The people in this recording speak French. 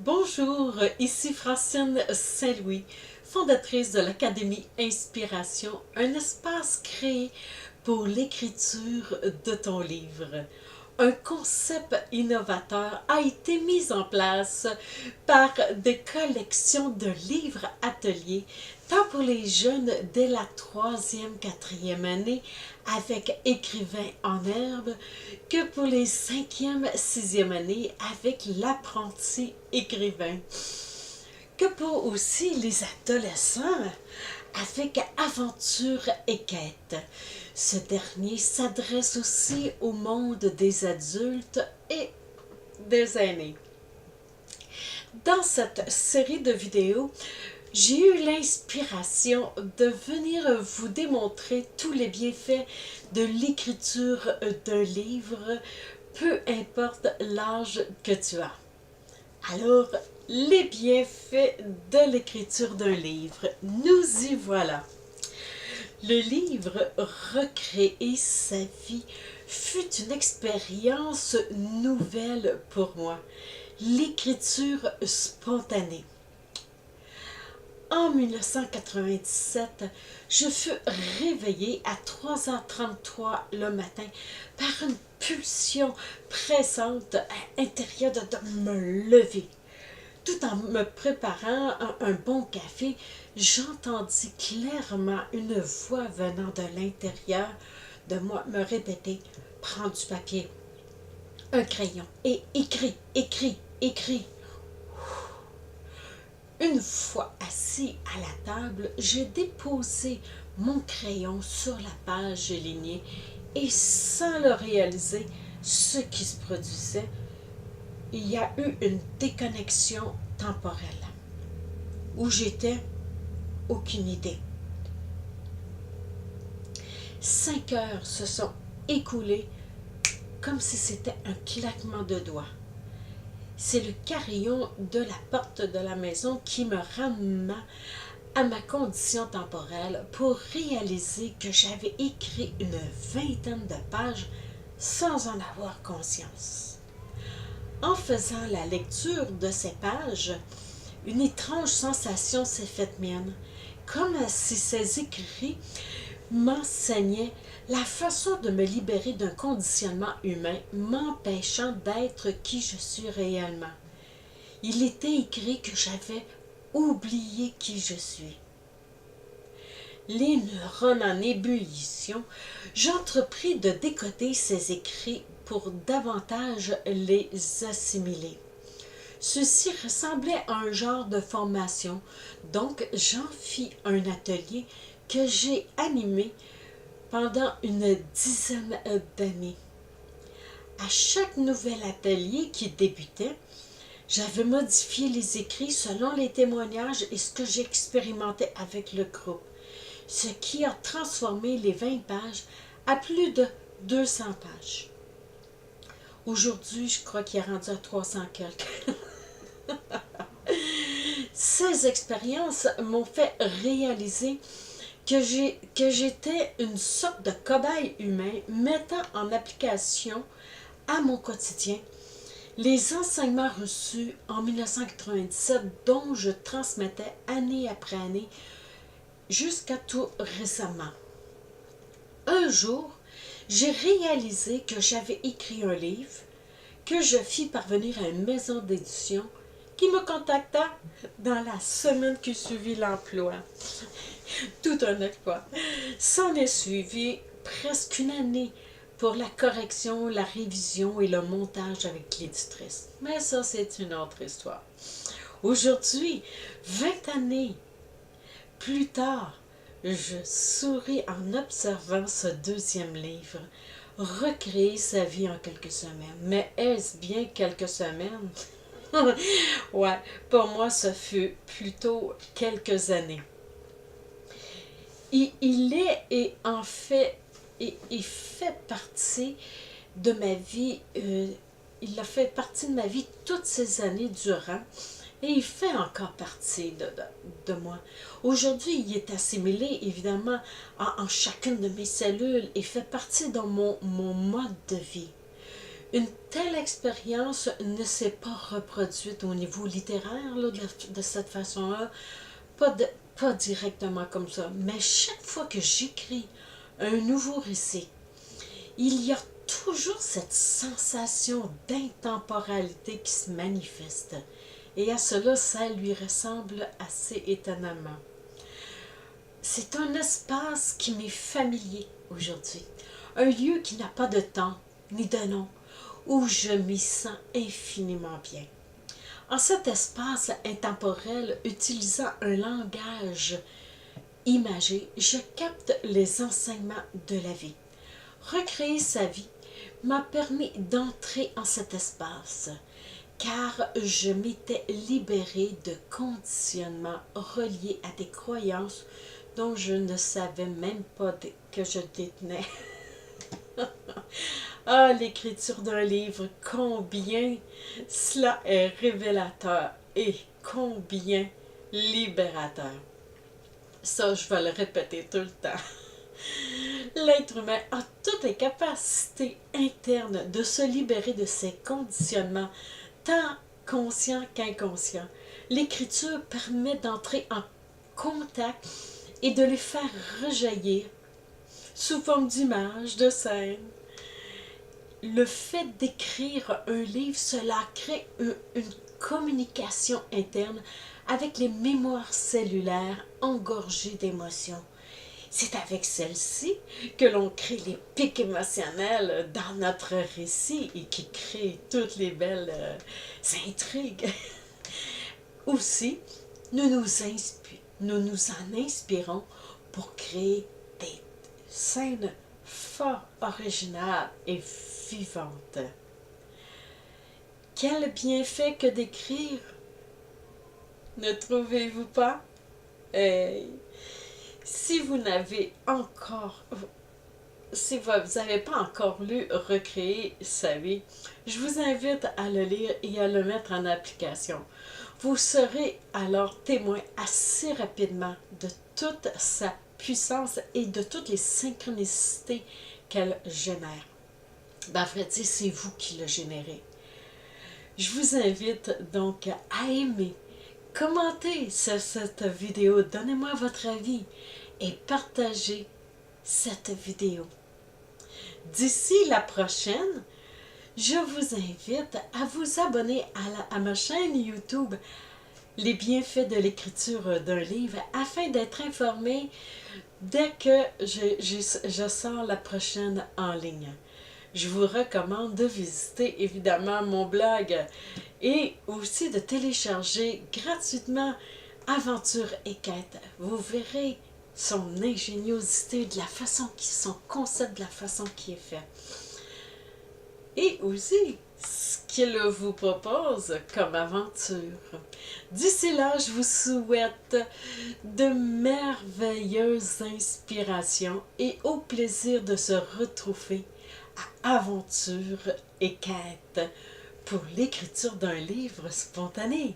Bonjour, ici Francine Saint-Louis, fondatrice de l'Académie Inspiration, un espace créé pour l'écriture de ton livre. Un concept innovateur a été mis en place par des collections de livres ateliers, tant pour les jeunes dès la troisième, quatrième année avec écrivain en herbe, que pour les cinquième, sixième année avec l'apprenti écrivain, que pour aussi les adolescents avec aventure et quête. Ce dernier s'adresse aussi au monde des adultes et des aînés. Dans cette série de vidéos, j'ai eu l'inspiration de venir vous démontrer tous les bienfaits de l'écriture d'un livre, peu importe l'âge que tu as. Alors, les bienfaits de l'écriture d'un livre, nous y voilà. Le livre Recréer sa vie fut une expérience nouvelle pour moi. L'écriture spontanée. En 1997, je fus réveillée à 3h33 le matin par une pulsion pressante à l'intérieur de me lever. Tout en me préparant un bon café, j'entendis clairement une voix venant de l'intérieur de moi me répéter « Prends du papier, un crayon et écris, écris, écris ». Une fois assis à la table, j'ai déposé mon crayon sur la page lignée et sans le réaliser, ce qui se produisait, il y a eu une déconnexion temporelle. Où j'étais, aucune idée. 5 heures se sont écoulées comme si c'était un claquement de doigts. C'est le carillon de la porte de la maison qui me ramena à ma condition temporelle pour réaliser que j'avais écrit une vingtaine de pages sans en avoir conscience. En faisant la lecture de ces pages, une étrange sensation s'est faite mienne, comme si ces écrits m'enseignaient la façon de me libérer d'un conditionnement humain m'empêchant d'être qui je suis réellement. Il était écrit que j'avais oublié qui je suis. Les neurones en ébullition, j'entrepris de décoder ces écrits pour davantage les assimiler. Ceci ressemblait à un genre de formation, donc j'en fis un atelier que j'ai animé pendant une dizaine d'années. À chaque nouvel atelier qui débutait, j'avais modifié les écrits selon les témoignages et ce que j'expérimentais avec le groupe, ce qui a transformé les 20 pages à plus de 200 pages. Aujourd'hui, je crois qu'il est rendu à 300 quelques. Ces expériences m'ont fait réaliser que j'étais une sorte de cobaye humain mettant en application à mon quotidien les enseignements reçus en 1997 dont je transmettais année après année jusqu'à tout récemment. Un jour, j'ai réalisé que j'avais écrit un livre que je fis parvenir à une maison d'édition qui me contacta dans la semaine qui suivit l'emploi. Tout un exploit. S'en est suivi presque une année pour la correction, la révision et le montage avec l'éditrice. Mais ça, c'est une autre histoire. Aujourd'hui, 20 années plus tard, je souris en observant ce deuxième livre, Recréer sa vie en quelques semaines. Mais est-ce bien quelques semaines? Ouais, pour moi, ce fut plutôt quelques années. Il est et en fait, il fait partie de ma vie, il a fait partie de ma vie toutes ces années durant, et il fait encore partie de moi. Aujourd'hui, il est assimilé évidemment en chacune de mes cellules et fait partie de mon mode de vie. Une telle expérience ne s'est pas reproduite au niveau littéraire là, de cette façon-là, pas, pas directement comme ça, mais chaque fois que j'écris un nouveau récit, il y a toujours cette sensation d'intemporalité qui se manifeste. Et à cela, ça lui ressemble assez étonnamment. C'est un espace qui m'est familier aujourd'hui. Un lieu qui n'a pas de temps ni de nom, où je m'y sens infiniment bien. En cet espace intemporel, utilisant un langage imagé, je capte les enseignements de la vie. Recréer sa vie m'a permis d'entrer en cet espace, car je m'étais libérée de conditionnements reliés à des croyances dont je ne savais même pas que je détenais. Ah, l'écriture d'un livre, combien cela est révélateur et combien libérateur. Ça, je vais le répéter tout le temps. L'être humain a toutes les capacités internes de se libérer de ses conditionnements, tant conscients qu'inconscients. L'écriture permet d'entrer en contact et de les faire rejaillir sous forme d'images, de scènes. Le fait d'écrire un livre, cela crée une communication interne avec les mémoires cellulaires engorgées d'émotions. C'est avec celle-ci que l'on crée les pics émotionnels dans notre récit et qui crée toutes les belles intrigues. Aussi, nous nous en inspirons pour créer des scènes fort originales et vivantes. Quel bienfait que d'écrire, ne trouvez-vous pas? Si vous n'avez encore, si vous n'avez pas encore lu Recréer sa vie, je vous invite à le lire et à le mettre en application. Vous serez alors témoin assez rapidement de toute sa puissance et de toutes les synchronicités qu'elle génère. En vrai dire, c'est vous qui le générez. Je vous invite donc à aimer, commentez cette vidéo, donnez-moi votre avis et partagez cette vidéo. D'ici la prochaine, je vous invite à vous abonner à ma chaîne YouTube Les bienfaits de l'écriture d'un livre afin d'être informé dès que je sors la prochaine en ligne. Je vous recommande de visiter évidemment mon blog et aussi de télécharger gratuitement Aventure et Quête. Vous verrez son ingéniosité, de la façon son concept, de la façon qui est fait. Et aussi ce qu'il vous propose comme aventure. D'ici là, je vous souhaite de merveilleuses inspirations et au plaisir de se retrouver à Aventure et Quête pour l'écriture d'un livre spontané.